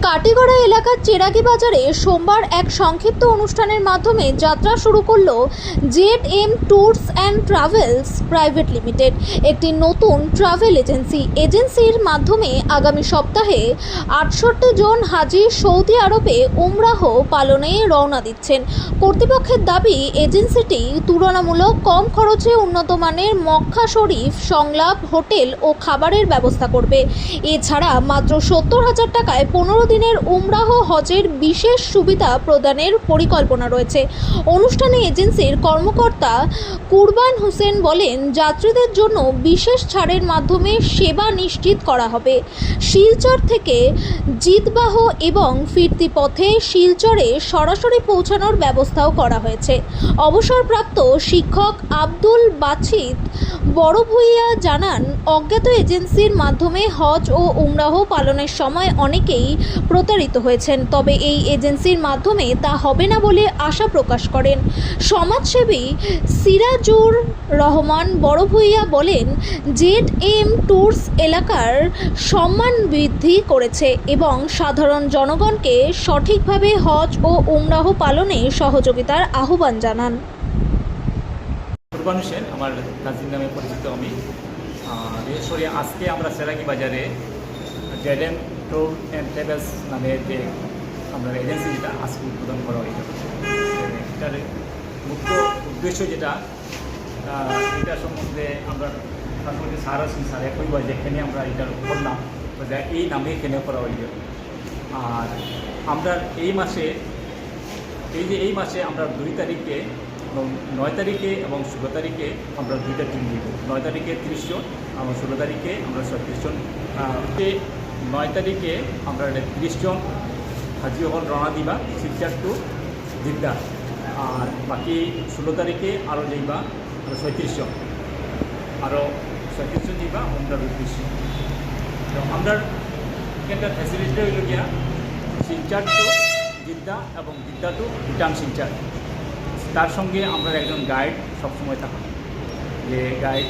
কাটিগড়া এলাকার চেরাগি বাজারে সোমবার এক সংক্ষিপ্ত অনুষ্ঠানের মাধ্যমে যাত্রা শুরু করল ZM tours and travels private limited, একটি নতুন ট্রাভেল এজেন্সি। এজেন্সির মাধ্যমে আগামী সপ্তাহে ৬৮ জন হাজি সৌদি আরবে উমরাহ পালনে রওনা দিচ্ছেন। কর্তৃপক্ষের দাবি, এজেন্সিটি তুলনামূলক কম খরচে উন্নত মানের মক্কা শরীফ সংলাপ, হোটেল ও খাবারের ব্যবস্থা করবে। এছাড়া মাত্র ৭০,০০০ টাকায় ১৫ দিনের উমরাহ হজের বিশেষ সুবিধা প্রদানের পরিকল্পনা রয়েছে। অনুষ্ঠানে এজেন্সির কর্মকর্তা কুরবান হোসেন বলেন, যাত্রীদের জন্য বিশেষ ছাড়ের মাধ্যমে সেবা নিশ্চিত করা হবে। শিলচর থেকে জিতবাহ এবং ফিরতি পথে শিলচরে সরাসরি পৌঁছানোর ব্যবস্থাও করা হয়েছে। অবসরপ্রাপ্ত শিক্ষক আব্দুল বাছিত বড় ভূঁইয়া জানান, অজ্ঞাত এজেন্সির মাধ্যমে হজ ও উমরাহ পালনের সময় অনেকেই প্রতারিত হয়েছেন, তবে এই এজেন্সির মাধ্যমে তা হবে না বলে আশা প্রকাশ করেন। সমাজসেবী সিরাজুর রহমান বড় ভূঁইয়া বলেন, জেড.এম ট্যুরস এলাকার সম্মান বৃদ্ধি করেছে এবং সাধারণ জনগণকে সঠিকভাবে হজ ও উমরাহ পালনে সহযোগিতার আহ্বান জানান। কুরবান হোসেন আমার কাজিন নামে পরিচিত আমি। বিশেষ করে আজকে আমরা চেরাগি বাজারে জেড.এম ট্যুর অ্যান্ড ট্রাভেলস নামে যে আমরা এজেন্সি, যেটা আজকে উদ্বোধন করা হয়েছে। এটার মুখ্য উদ্দেশ্য যেটা, এটা সম্বন্ধে আমরা সম্বন্ধে স্যার আছেন, স্যার একই বয় যেখানে আমরা এটার করলাম, এই নামে এখানে করা হয়েছে। আর আমরা এই মাসে আমরা ২ তারিখে এবং ৯ তারিখে এবং ১৬ তারিখে আমরা 2টা টিম দিব। ৯ তারিখে ৩০ জন এবং ১৬ তারিখে আমরা ৩৬ জন। ৯ তারিখে আমরা ৩০ জন হাজি হল রওনা দিবা শিলচর টু জিদ্দা, আর বাকি ১৬ তারিখে আরও যাইবা ৩৬ জন, আরও ৩৬ জন যাইবা আমরা ২০ জন। তো আমরা এখানকার ফ্যাসিলিটিটা হইল গিয়া শিলচর টু জিদ্দা এবং জিদ্দা টু রিটার্ন শিলচর। তার সঙ্গে আমরা একজন গাইড সবসময় থাকা, যে গাইড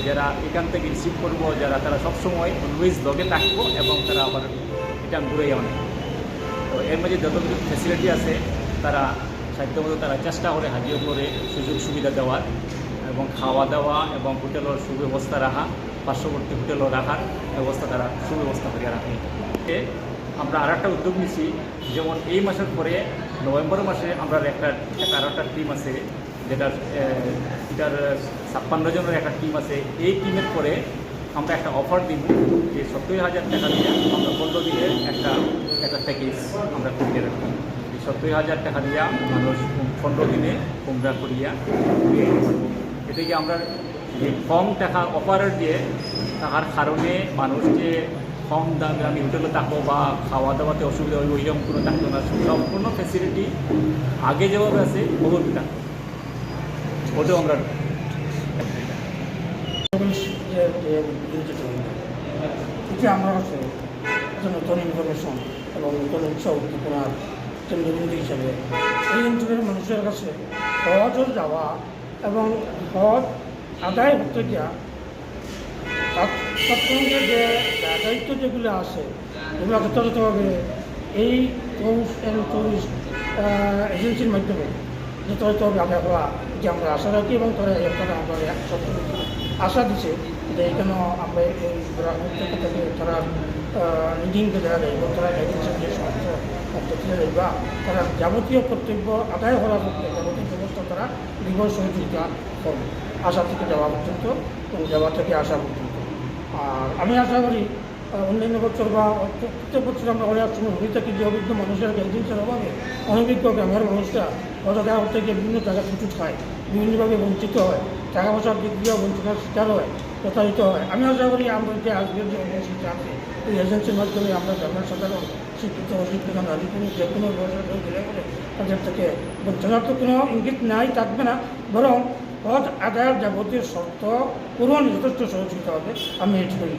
যারা এখান থেকে রিসিভ করবো, যারা তারা সবসময় অলওয়েজ লগে থাকবো এবং তারা আবার রিটার্ন ঘুরে যাওয়া নেই। তো এর মধ্যে যতটুকু ফ্যাসিলিটি আছে তারা সাধ্যমতো তারা চেষ্টা করে হাজির করে সুযোগ সুবিধা দেওয়ার এবং খাওয়া দাওয়া এবং হোটেলের সুব্যবস্থা রাখা, পার্শ্ববর্তী হোটেলও রাখার ব্যবস্থা তারা সুব্যবস্থা করে রাখে। আমরা আর একটা উদ্যোগ নিচ্ছি, যেমন এই মাসের পরে নভেম্বর মাসে আমরা আরও একটা টিম আছে, এটার ৫৬ জনের একটা টিম আছে। এই টিমের পরে আমরা একটা অফার দিব যে ৭০,০০০ টাকা দিয়ে আমরা ১৫ দিনের একটা প্যাকেজ আমরা করিয়ে রাখবো। এই ৭০,০০০ টাকা দিয়ে মানুষ ১৫ দিনে উমরা করিয়া ঘুরিয়ে যেতে পারবো। এদিকে আমরা যে কম টাকা অফারের দিয়ে থাকার কারণে মানুষ যে কম দামে আমি হোটেলে থাকবো বা খাওয়া দাওয়াতে অসুবিধা হইব, ওইরকম কোনো থাকতো না। সম্পূর্ণ ফ্যাসিলিটি আগে যেভাবে আছে ওভাবে থাকতো, ওটাও আমরা আমার কাছে নতুন ইনফরমেশন এবং নতুন উৎসাহ উদ্দীপনার কেন্দ্রবিন্দু হিসাবে এই অঞ্চলের মানুষের কাছে হজ যাওয়া এবং হজ আদায় হতে গিয়া তার সঙ্গে যে দায়িত্ব যেগুলো আছে এগুলো যথাযথভাবে এই ট্যুরস অ্যান্ড ট্যুরিস্ট এজেন্সির মাধ্যমে যথাযথভাবে আদায় হওয়া যে আমরা আশা রাখি, এবং তারা আমরা আশা দিচ্ছে যে এখানে আমরা এই থেকে তারা লিডিংকে দেওয়া যায় এবং তারা এজেন্সির যে সমস্ত পদ্ধতিতে বা তারা যাবতীয় কর্তব্য আদায় করার পক্ষে যাবতীয় ব্যবস্থা তারা নির্ভর সহযোগিতা করবে আশা থেকে যাওয়া পর্যন্ত এবং যাওয়া থেকে আসা পর্যন্ত। আর আমি আশা করি অন্যান্য বছর বা প্রত্যেক বছর আমরা অনেক সময় হয়ে থাকি যে অভিজ্ঞ মানুষের এজেন্সির অভাবে অনভিজ্ঞ গ্রামের মানুষরা হজ আদায় করতে গিয়ে বিভিন্ন জায়গায় ছুটুট খায়, বিভিন্নভাবে বঞ্চিত হয়, টাকা পয়সার দিক দিয়েও বঞ্চনার শিকার হয়, প্রতারিত হয়। আমি আশা করি আমরা যে আজকের যে এজেন্সিটা আছে এই এজেন্সির মাধ্যমে আমরা গ্রামের সাধারণ শিক্ষিত অশিক্ষিত নারী পুরুষ যে কোনো বয়সের লোক গেলে করে তাদের থেকে বঞ্চনার তো কোনো ইঙ্গিত নাই, থাকবে না, বরং হজ আদায়ের যাবতীয় শর্ত পূরণ যথেষ্ট সহযোগিতা হবে। আমি এটি করি।